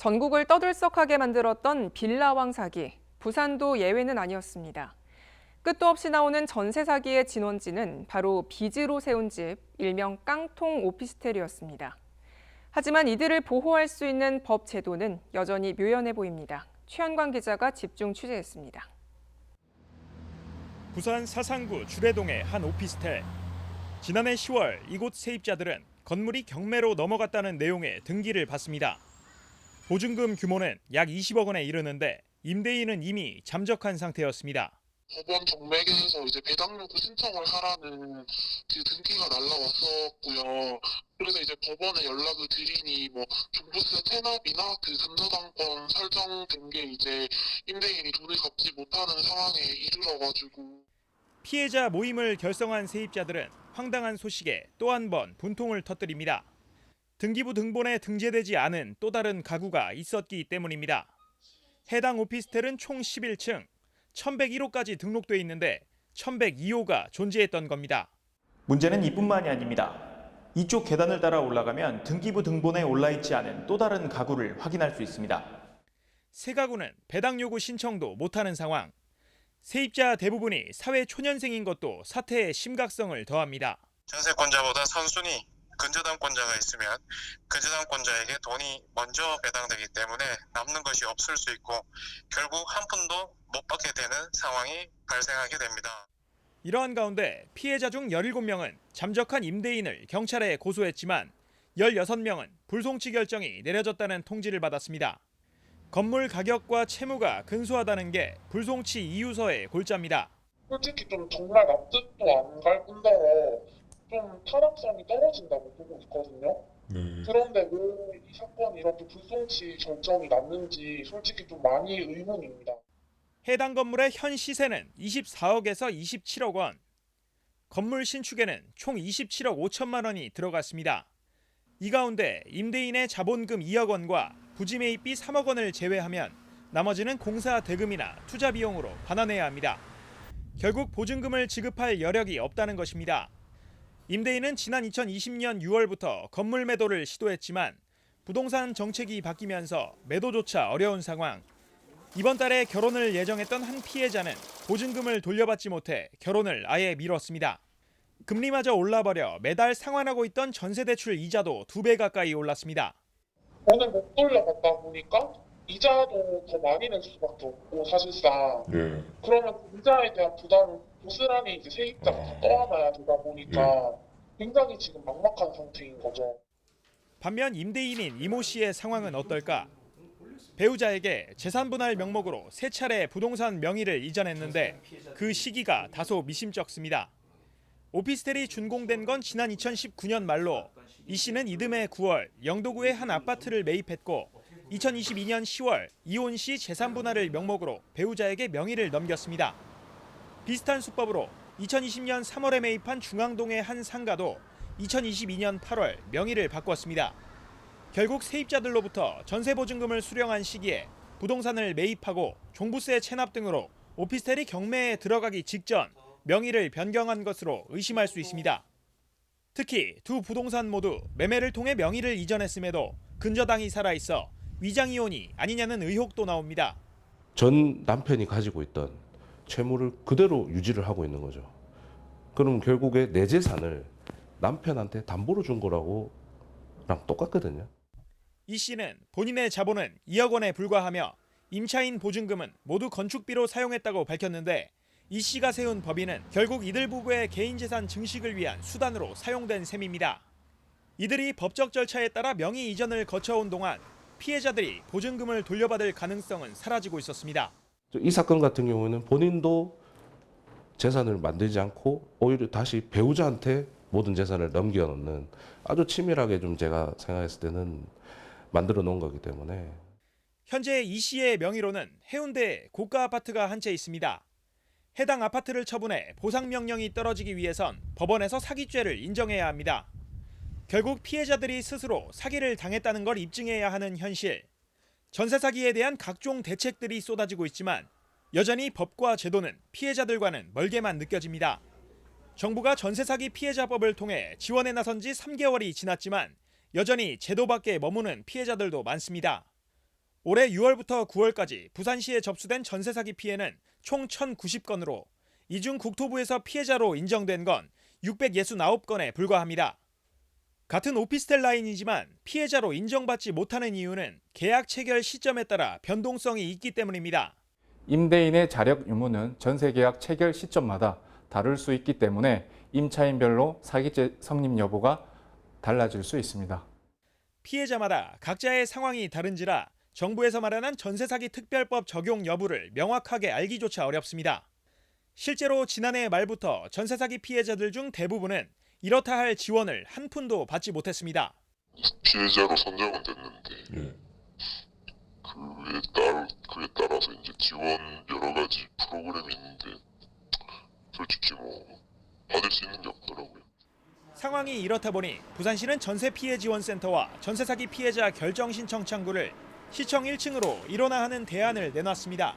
전국을 떠들썩하게 만들었던 빌라왕 사기. 부산도 예외는 아니었습니다. 끝도 없이 나오는 전세 사기의 진원지는 바로 빚으로 세운 집, 일명 깡통 오피스텔이었습니다. 하지만 이들을 보호할 수 있는 법 제도는 여전히 묘연해 보입니다. 최현광 기자가 집중 취재했습니다. 부산 사상구 주례동의 한 오피스텔. 지난해 10월 이곳 세입자들은 건물이 경매로 넘어갔다는 내용의 등기를 받습니다. 보증금 규모는 약 20억 원에 이르는데 임대인은 이미 잠적한 상태였습니다. 법원 정맥에서 이제 배당 요구 신청을 하라는 그 등기가 날라왔었고요. 그래서 이제 법원에 연락을 드리니 뭐 종부세 체납이나 그 감사당권 설정된 게 이제 임대인이 돈을 갚지 못하는 상황에 이르러가지고. 피해자 모임을 결성한 세입자들은 황당한 소식에 또 한 번 분통을 터뜨립니다. 등기부 등본에 등재되지 않은 또 다른 가구가 있었기 때문입니다. 해당 오피스텔은 총 11층, 1101호까지 등록돼 있는데 1102호가 존재했던 겁니다. 문제는 이뿐만이 아닙니다. 이쪽 계단을 따라 올라가면 등기부 등본에 올라있지 않은 또 다른 가구를 확인할 수 있습니다. 세 가구는 배당 요구 신청도 못하는 상황. 세입자 대부분이 사회 초년생인 것도 사태의 심각성을 더합니다. 전세권자보다 선순위 근저당권자가 있으면 근저당권자에게 돈이 먼저 배당되기 때문에 남는 것이 없을 수 있고 결국 한 푼도 못 받게 되는 상황이 발생하게 됩니다. 이러한 가운데 피해자 중 17명은 잠적한 임대인을 경찰에 고소했지만 16명은 불송치 결정이 내려졌다는 통지를 받았습니다. 건물 가격과 채무가 근소하다는 게 불송치 이유서의 골자입니다. 솔직히 좀 정말 납득도 안 갈 뿐더러 좀 타당성이 떨어진다고 보고 있거든요. 그런데 왜 이 사건이 이렇게 불송치 결정이 났는지 솔직히 좀 많이 의문입니다. 해당 건물의 현 시세는 24억에서 27억 원. 건물 신축에는 총 27억 5천만 원이 들어갔습니다. 이 가운데 임대인의 자본금 2억 원과 부지 매입비 3억 원을 제외하면 나머지는 공사 대금이나 투자 비용으로 반환해야 합니다. 결국 보증금을 지급할 여력이 없다는 것입니다. 임대인은 지난 2020년 6월부터 건물 매도를 시도했지만 부동산 정책이 바뀌면서 매도조차 어려운 상황. 이번 달에 결혼을 예정했던 한 피해자는 보증금을 돌려받지 못해 결혼을 아예 미뤘습니다. 금리마저 올라버려 매달 상환하고 있던 전세대출 이자도 2배 가까이 올랐습니다. 돈을 못 돌려받다 보니까 이자도 더 많이 낼 수밖에 없고 사실상 그러면 이자에 대한 부담을 고스란히 이제 세입자가 다 떠안아야 되다 보니까 굉장히 지금 막막한 상태인 거죠. 반면 임대인인 이모 씨의 상황은 어떨까? 배우자에게 재산 분할 명목으로 3차례 부동산 명의를 이전했는데 그 시기가 다소 미심쩍습니다. 오피스텔이 준공된 건 지난 2019년 말로 이 씨는 이듬해 9월 영도구의 한 아파트를 매입했고 2022년 10월 이혼 시 재산 분할을 명목으로 배우자에게 명의를 넘겼습니다. 비슷한 수법으로 2020년 3월에 매입한 중앙동의 한 상가도 2022년 8월 명의를 바꿨습니다. 결국 세입자들로부터 전세보증금을 수령한 시기에 부동산을 매입하고 종부세 체납 등으로 오피스텔이 경매에 들어가기 직전 명의를 변경한 것으로 의심할 수 있습니다. 특히 두 부동산 모두 매매를 통해 명의를 이전했음에도 근저당이 살아있어 위장이혼이 아니냐는 의혹도 나옵니다. 전 남편이 가지고 있던 채무를 그대로 유지를 하고 있는 거죠. 그럼 결국에 내 재산을 남편한테 담보로 준 거랑 똑같거든요. 이 씨는 본인의 자본은 2억 원에 불과하며 임차인 보증금은 모두 건축비로 사용했다고 밝혔는데 이 씨가 세운 법인은 결국 이들 부부의 개인 재산 증식을 위한 수단으로 사용된 셈입니다. 이들이 법적 절차에 따라 명의 이전을 거쳐온 동안 피해자들이 보증금을 돌려받을 가능성은 사라지고 있었습니다. 이 사건 같은 경우는 본인도 재산을 만들지 않고 오히려 다시 배우자한테 모든 재산을 넘겨놓는 아주 치밀하게 좀 제가 생각했을 때는 만들어 놓은 거기 때문에. 현재 이 씨의 명의로는 해운대에 고가 아파트가 한 채 있습니다. 해당 아파트를 처분해 보상명령이 떨어지기 위해선 법원에서 사기죄를 인정해야 합니다. 결국 피해자들이 스스로 사기를 당했다는 걸 입증해야 하는 현실. 전세 사기에 대한 각종 대책들이 쏟아지고 있지만 여전히 법과 제도는 피해자들과는 멀게만 느껴집니다. 정부가 전세 사기 피해자법을 통해 지원에 나선 지 3개월이 지났지만 여전히 제도 밖에 머무는 피해자들도 많습니다. 올해 6월부터 9월까지 부산시에 접수된 전세 사기 피해는 총 1,090건으로 이 중 국토부에서 피해자로 인정된 건 669건에 불과합니다. 같은 오피스텔 라인이지만 피해자로 인정받지 못하는 이유는 계약 체결 시점에 따라 변동성이 있기 때문입니다. 임대인의 자력 유무는 전세 계약 체결 시점마다 다를 수 있기 때문에 임차인별로 사기죄 성립 여부가 달라질 수 있습니다. 피해자마다 각자의 상황이 다른지라 정부에서 마련한 전세 사기 특별법 적용 여부를 명확하게 알기조차 어렵습니다. 실제로 지난해 말부터 전세 사기 피해자들 중 대부분은 이렇다 할 지원을 한 푼도 받지 못했습니다. 피해자로 선정은 됐는데 그에 따라서 이제 지원 여러 가지 프로그램이 있는데 솔직히 뭐 받을 수 있는 게 없더라고요. 상황이 이렇다 보니 부산시는 전세 피해 지원센터와 전세 사기 피해자 결정 신청 창구를 시청 1층으로 일원화하는 대안을 내놨습니다.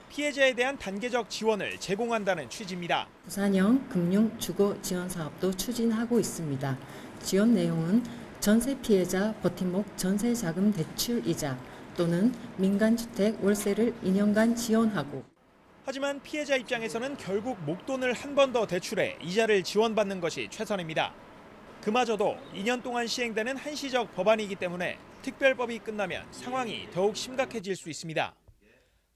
피해자에 대한 단계적 지원을 제공한다는 취지입니다. 부산형 금융 주거 지원 사업도 추진하고 있습니다. 지원 내용은 전세 피해자 버팀목 전세 자금 대출 이자 또는 민간주택 월세를 2년간 지원하고. 하지만 피해자 입장에서는 결국 목돈을 한 번 더 대출해 이자를 지원받는 것이 최선입니다. 그마저도 2년 동안 시행되는 한시적 법안이기 때문에 특별법이 끝나면 상황이 더욱 심각해질 수 있습니다.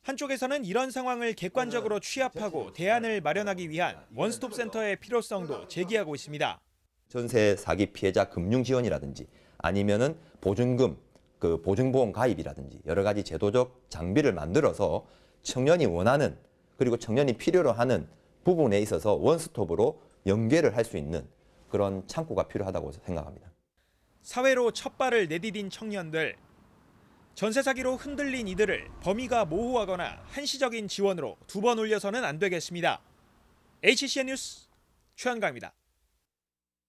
한쪽에서는 이런 상황을 객관적으로 취합하고 대안을 마련하기 위한 원스톱 센터의 필요성도 제기하고 있습니다. 전세 사기 피해자 금융 지원이라든지 아니면은 보증금, 보증보험 가입이라든지 여러 가지 제도적 장비를 만들어서 청년이 원하는 그리고 청년이 필요로 하는 부분에 있어서 원스톱으로 연계를 할 수 있는 그런 창구가 필요하다고 생각합니다. 사회로 첫 발을 내디딘 청년들. 전세 사기로 흔들린 이들을 범위가 모호하거나 한시적인 지원으로 두 번 울려서는 안 되겠습니다. HCN 뉴스 최현강입니다.